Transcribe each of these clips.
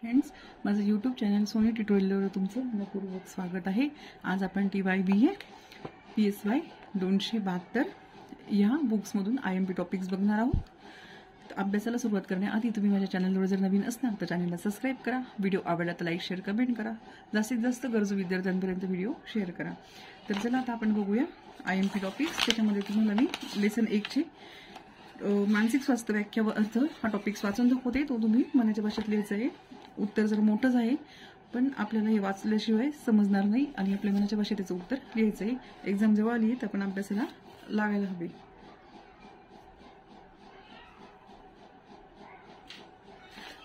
Friends, माझं YouTube channel Sony ट्युटोरियलवर तुमचं मनपूर्वक स्वागत आहे। आज आपण TYBA PSY 272 या बुक्समधून IMP टॉपिक्स बघणार आहोत। अभ्यासाला सुरुवात करण्याआधी तुम्ही माझ्या चॅनलवर जर नवीन असणार तर चॅनलला सबस्क्राइब करा, व्हिडिओ आवडला तर लाईक शेअर कमेंट करा, जास्तीत जास्त गरजू विद्यार्थ्यांपर्यंत व्हिडिओ शेअर करा। तर चला आता आपण बघूया IMP टॉपिक्स। त्याच्यामध्ये तुम्हाला मी लेसन 1 चे मानसिक स्वास्थ्य व्याख्या व अर्थ हा टॉपिक्स वाचून दाखवते। तो तुम्ही मनाच्या भाषेत लिहायचा आहे। उत्तर जर मोठंच आहे पण आपल्याला हे वाचल्याशिवाय समजणार नाही आणि आपल्या मनाच्या भाषेत त्याचं उत्तर लिहायचं आहे। एक्झाम जेव्हा आली तर आपण अभ्यासाला लागायला हवे।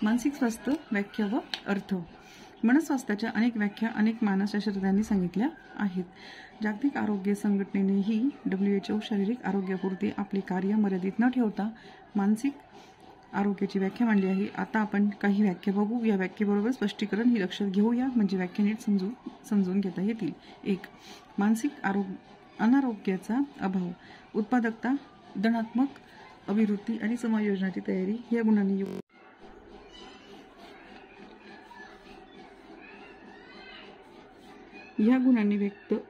मानसिक स्वास्थ्य व्याख्या व अर्थ। मनस्वास्थ्याच्या अनेक व्याख्या अनेक मानसशास्त्रज्ञांनी सांगितल्या आहेत। जागतिक आरोग्य संघटनेनेही WHO शारीरिक आरोग्यापुरते आपले कार्य मर्यादित न ठेवता मानसिक आरोग्याची व्याख्या मांडली आहे। आता आपण काही व्याख्या बघू। या व्याख्येबरोबर स्पष्टीकरण ही लक्षात घेऊया म्हणजे व्याख्या नीट समजून घेता येतील। 1. मानसिक अनारोग्याचा अभाव, उत्पादकता, धनात्मक अभिवृत्ती आणि समायोजनाची तयारी या गुणांनी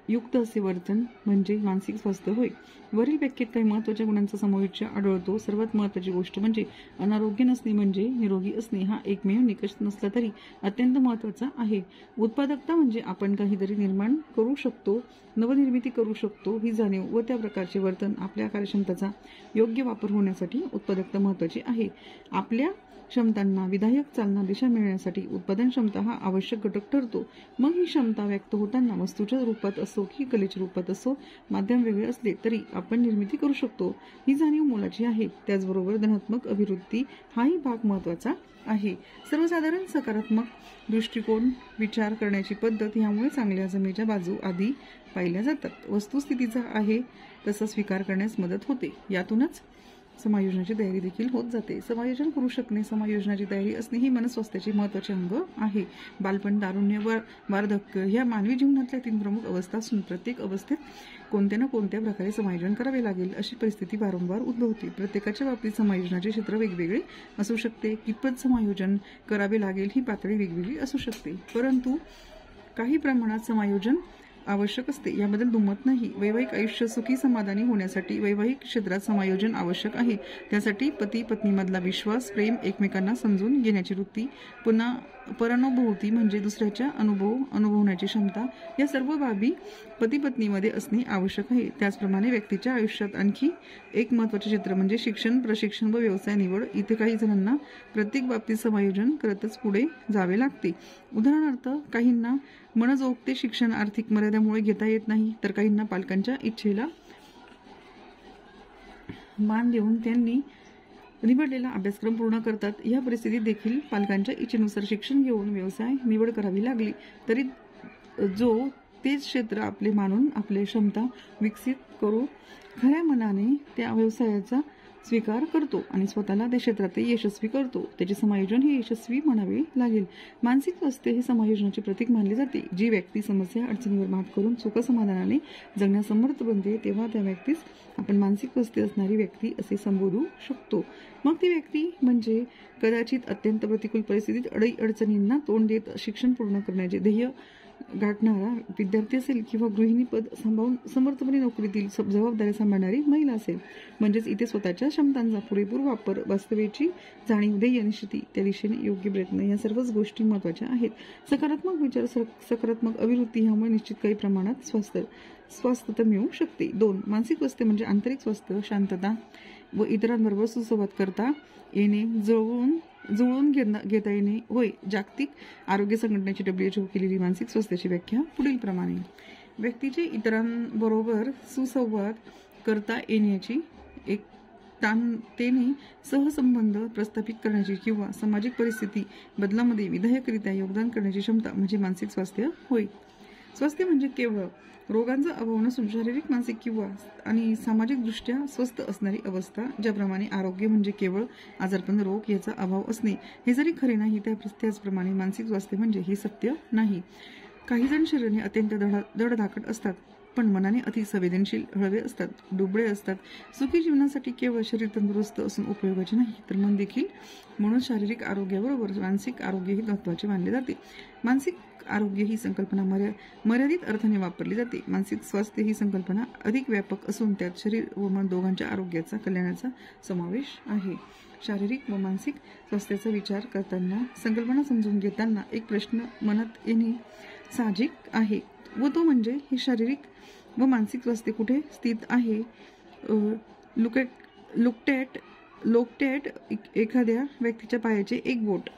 युक्त असे वर्तन म्हणजे मानसिक स्वास्थ्य होय। वरील व्याख्येत काही महत्त्वाच्या गुणांचा समावेश आढळतो। सर्वात महत्त्वाची गोष्ट म्हणजे अनारोग्य नसणे म्हणजे निरोगी असणे हा एकमेव निकष नसला तरी अत्यंत महत्त्वाचा आहे। उत्पादकता म्हणजे आपण काहीतरी निर्माण करू शकतो, नवनिर्मिती करू शकतो ही जाणीव व त्या प्रकारचे वर्तन आपल्या कार्यक्षमतेचा योग्य वापर होण्यासाठी उत्पादकता महत्त्वाची आहे। आपल्या क्षमतांना विधायक चालना दिशा मिळण्यासाठी उत्पादन क्षमता हा आवश्यक घटक ठरतो। मग ही क्षमता व्यक्त होताना वस्तूच्या रूपात असो की कलेच्या रूपात असो, माध्यम वेगळे असले तरी आपण निर्मिती करू शकतो ही जाणीव मोलाची आहे। त्याचबरोबर धनात्मक अभिवृत्ती हाही भाग महत्त्वाचा आहे। सर्वसाधारण सकारात्मक दृष्टिकोन, विचार करण्याची पद्धत यामुळे चांगल्या जमेच्या बाजू आधी पाहिल्या जातात। वस्तुस्थितीचा आहे तसा स्वीकार करण्यास मदत होते। यातूनच समायोजनाची तयारी देखील होत जाते। समायोजन करू शकणे, समायोजनाची तयारी असणे ही मनस्वास्थ्याचे महत्त्वाचे अंग आहे। बालपण, तारुण्य व वार्धक्य ह्या मानवी जीवनातल्या 3 प्रमुख अवस्था असून प्रत्येक अवस्थेत कोणत्या ना कोणत्या प्रकारे समायोजन करावे लागेल अशी परिस्थिती वारंवार उद्भवते। प्रत्येकाच्या बाबतीत समायोजनाचे क्षेत्र वेगवेगळे असू शकते। कितपत समायोजन करावे लागेल ही पातळी वेगवेगळी असू शकते, परंतु काही प्रमाणात समायोजन आवश्यक असते, याबद्दल दुमत नाही। वैवाहिक आयुष्य सुखी समाधानी होण्यासाठी वैवाहिक क्षेत्रात समायोजन आवश्यक आहे। त्यासाठी पती पत्नीमधला विश्वास, प्रेम, एकमेकांना समजून घेण्याची वृत्ती, पुन्हा परानुभूती म्हणजे दुसऱ्याच्या अनुभवण्याची क्षमता या सर्व बाबी पती पत्नीमध्ये असणे आवश्यक आहे। त्याचप्रमाणे व्यक्तीच्या आयुष्यात आणखी एक महत्त्वाचे क्षेत्र म्हणजे शिक्षण, प्रशिक्षण व व्यवसाय निवड। इथे काही जणांना प्रत्येक बाबतीत समायोजन करतच पुढे जावे लागते। उदाहरणार्थ, काहींना मनोजोगते शिक्षण आर्थिक मर्यादामुळे घेता येत नाही, तर काहींना पालकांच्या इच्छेला मान देऊन त्यांनी निवडलेला अभ्यासक्रम पूर्ण करतात। या परिस्थितीत देखील पालकांच्या इच्छेनुसार शिक्षण घेऊन व्यवसाय निवड करावी लागली तरी जो तेच क्षेत्र आपले मानून आपली क्षमता विकसित करू खऱ्या मनाने त्या व्यवसायाचा स्वीकार करतो आणि स्वतःला त्या क्षेत्रात यशस्वी करतो, त्याचे समायोजन हे यशस्वी म्हणावे लागेल। मानसिक स्वास्थ्य हे समायोजनाचे प्रतीक मानले जाते। जी व्यक्ती समस्या अडचणीवर मात करून सुखसमाधानाने जगण्यास समर्थ बनते तेव्हा त्या व्यक्तीस आपण मानसिक स्वास्थ्य असणारी व्यक्ती असे संबोधू शकतो। मग ती व्यक्ती म्हणजे कदाचित अत्यंत प्रतिकूल परिस्थितीत अडचणींना तोंड देत शिक्षण पूर्ण करण्याचे ध्येय गाठणारा विद्यार्थी असेल किंवा गृहिणी पद सांभाळून समर्थपणे नोकरीतील जबाबदारी सांभाळणारी महिला असेल। म्हणजेच इथे स्वतःच्या क्षमतांचा पुरेपूर वापर, वास्तवेची जाणीव, ध्येय निश्चिती, त्या दिशेने योग्य प्रयत्न या सर्वच गोष्टी महत्त्वाच्या आहेत। सकारात्मक विचार, सकारात्मक अभिवृत्ती ह्यामुळे निश्चित काही प्रमाणात स्वास्थ्य मिळू शकते। 2. मानसिक स्वास्थ्य म्हणजे आंतरिक स्वास्थ्य, शांतता व इतरांबरोबर सुसंवाद करता येणे, जुळवून घेता येणे होय। जागतिक आरोग्य संघटनेची WHO केलेली मानसिक स्वास्थ्याची व्याख्या पुढील प्रमाणे: व्यक्तीचे इतरांबरोबर सुसंवाद करता येण्याची, एकतातेने सहसंबंध प्रस्थापित करण्याची किंवा सामाजिक परिस्थिती बदलामध्ये विधायकरित्या योगदान करण्याची क्षमता म्हणजे मानसिक स्वास्थ्य होय। स्वास्थ्य म्हणजे केवळ रोगांचा अभाव नसून शारीरिक, मानसिक किंवा आणि सामाजिक दृष्ट्या स्वस्थ असणारी अवस्था। ज्याप्रमाणे आरोग्य म्हणजे केवळ आजारपण, रोग याचा अभाव असणे हे जरी खरे नाही, त्याचप्रमाणे मानसिक स्वास्थ्य म्हणजे हे सत्य नाही। काही जण शरीराने अत्यंत धडधाकट असतात पण मनाने अति संवेदनशील, हळवे असतात, डुबळे असतात. सुखी जीवनासाठी केवळ शरीर तंदुरुस्त असून उपयोगाचे नाही, तर मन देखील. म्हणून शारीरिक आरोग्याबरोबर मानसिक आरोग्यही महत्त्वाचे मानले जाते. मानसिक आरोग्य ही संकल्पना मर्यादित अर्थाने वापरली जाते. मानसिक स्वास्थ्य ही संकल्पना अधिक व्यापक असून त्यात शरीर व मन दोघांच्या आरोग्याचा, कल्याणाचा समावेश आहे. शारीरिक व मानसिक स्वास्थ्याचा विचार करताना, संकल्पना समजून घेताना एक प्रश्न मनात येणे साहजिक आहे व तो म्हणजे हे शारीरिक व मानसिक स्वास्थ्य कुठे स्थित आहे. लोकटॅट एखाद्या व्यक्तीच्या पायाचे एक बोट.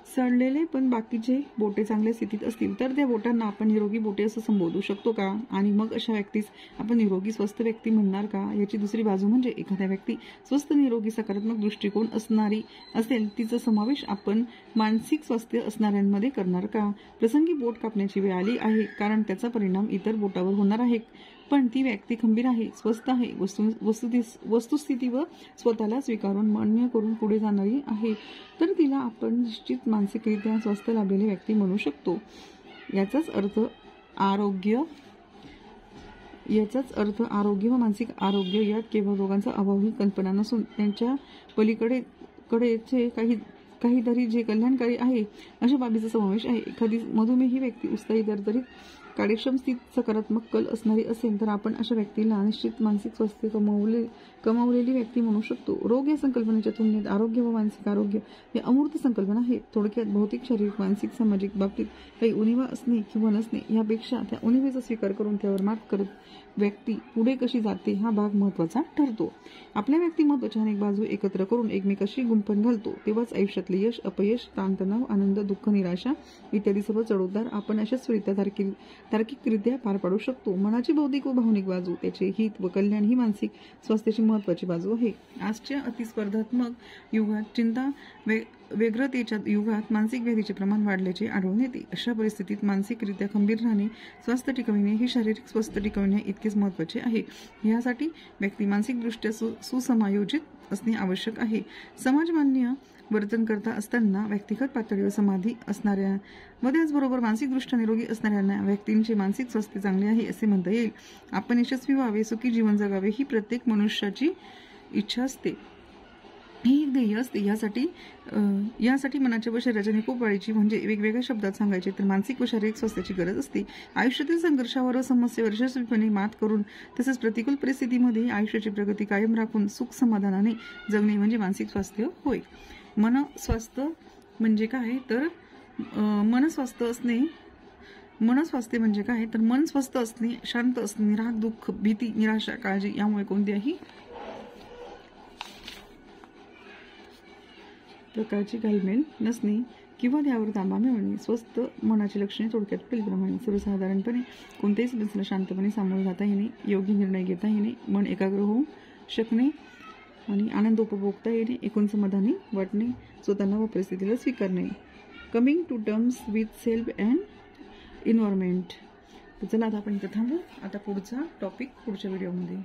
सडलेले पण बाकीचे बोटे चांगल्या स्थितीत असतील तर त्या बोटांना आपण निरोगी बोटे असं संबोधू शकतो का? आणि मग अशा व्यक्तीस आपण निरोगी स्वस्थ व्यक्ती म्हणणार का? याची दुसरी बाजू म्हणजे एखाद्या व्यक्ती स्वस्थ, निरोगी, सकारात्मक दृष्टिकोन असणारी असेल, तिचा समावेश आपण मानसिक स्वास्थ्य असणाऱ्यांमध्ये करणार का? प्रसंगी बोट कापण्याची वेळ आली आहे कारण त्याचा परिणाम इतर बोटावर होणार आहे, पण ती व्यक्ती खंबीर आहे, स्वस्थ आहे, वस्तुस्थिती व स्वतःला स्वीकारून मान्य करून पुढे जाणारी आहे, तर तिला आपण निश्चित मानसिकरित्या स्वस्थ लाभलेली व्यक्ती म्हणू शकतो. याचाच अर्थ आरोग्य व मानसिक आरोग्य यात केवळ रोगांचा अभाव ही कल्पना नसून त्यांच्या पलीकडेचे काहीतरी जे कल्याणकारी आहे अशा बाबीचा समावेश आहे. एखादी मधुमेही व्यक्ती उत्साही, तरतरीत, कार्यक्षम, स्थित, सकारात्मक कल असणारी असेल तर आपण अशा व्यक्तीला निश्चित मानसिक स्वास्थ्य कमावलेली व्यक्ती म्हणू शकतो. रोग या संकल्पनेच्या तुलनेत आरोग्य व मानसिक आरोग्य या अमूर्त संकल्पना आहेत. थोडक्यात भौतिक, शारीरिक, मानसिक, सामाजिक बाबतीत काही उणिवा असणे किंवा नसणे यापेक्षा त्या उणिवेचा स्वीकार करून त्यावर मात करत व्यक्ती पुढे कशी जाते हा भाग महत्त्वाचा ठरतो. आपल्या व्यक्तिमत्त्वाच्या अनेक बाजू एकत्र करून एकमेकाशी गुंफण घालतो तेव्हाच आयुष्यातले यश, अपयश, ताणतणाव, आनंद, दुःख, निराशा इत्यादी सर्व चढउतार आपण यशस्वीरित्या तार्किकरित्या पार पाडू शकतो. मनाची बौद्धिक व भावनिक बाजू, त्याचे हित व कल्याण ही मानसिक स्वास्थ्याची महत्त्वाची बाजू आहे. आजच्या अतिस्पर्धात्मक युगात, चिंता व्यग्रतेच्या युगात मानसिक व्याधीचे प्रमाण वाढल्याचे आढळून येते. अशा परिस्थितीत मानसिकरित्या खंबीर राहणे, स्वास्थ्य टिकविणे हे शारीरिक स्वास्थ्य टिकविणे इतकेच महत्त्वाचे आहे. यासाठी व्यक्ती मानसिकदृष्ट्या सुसमायोजित असणे आवश्यक आहे. समाजमान्य वर्तन करता असताना व्यक्तिगत पातळीवर समाधी असणाऱ्या व त्याचबरोबर मानसिकदृष्ट्या निरोगी असणाऱ्या व्यक्तींचे मानसिक स्वास्थ्य चांगले आहे असे म्हणता येईल. आपण यशस्वी व्हावे, सुखी जीवन जगावे ही प्रत्येक मनुष्याची इच्छा असते, ही एक ध्येय असते. यासाठी मनाच्या व शरीराच्या निकोपाळीची म्हणजे वेगवेगळ्या शब्दात सांगायचे तर मानसिक व शारीरिक स्वास्थ्याची गरज असते. आयुष्यातील संघर्षावर व समस्येवर यशस्वीपणे मात करून तसेच प्रतिकूल परिस्थितीमध्ये आयुष्याची प्रगती कायम राखून सुख समाधानाने जगणे म्हणजे मानसिक स्वास्थ्य होय. मनस्वास्थ्य म्हणजे काय तर मनस्वास्थ्य म्हणजे काय तर मन स्वस्थ असणे, शांत असणे, राग, दुःख, भीती, निराशा, काळजी यामुळे कोणत्याही प्रकारची घालमेल नसणे किंवा त्यावर ताबा मिळवणे. स्वस्थ मनाची लक्षणे थोडक्यात पुढीलप्रमाणे: सर्वसाधारणपणे कोणत्याही समस्येला शांतपणे सामोरे जाता येणे, योग्य निर्णय घेता येणे, मन एकाग्र होऊ शकणे आणि आनंद उपभोगता येणे, एकूण समाधानी वाटणे, स्वतःला व परिस्थितीला स्वीकारणे. Coming to terms with self and environment. तर चला आता आपण इथं थांबू. आता पुढचा टॉपिक पुढच्या व्हिडिओमध्ये.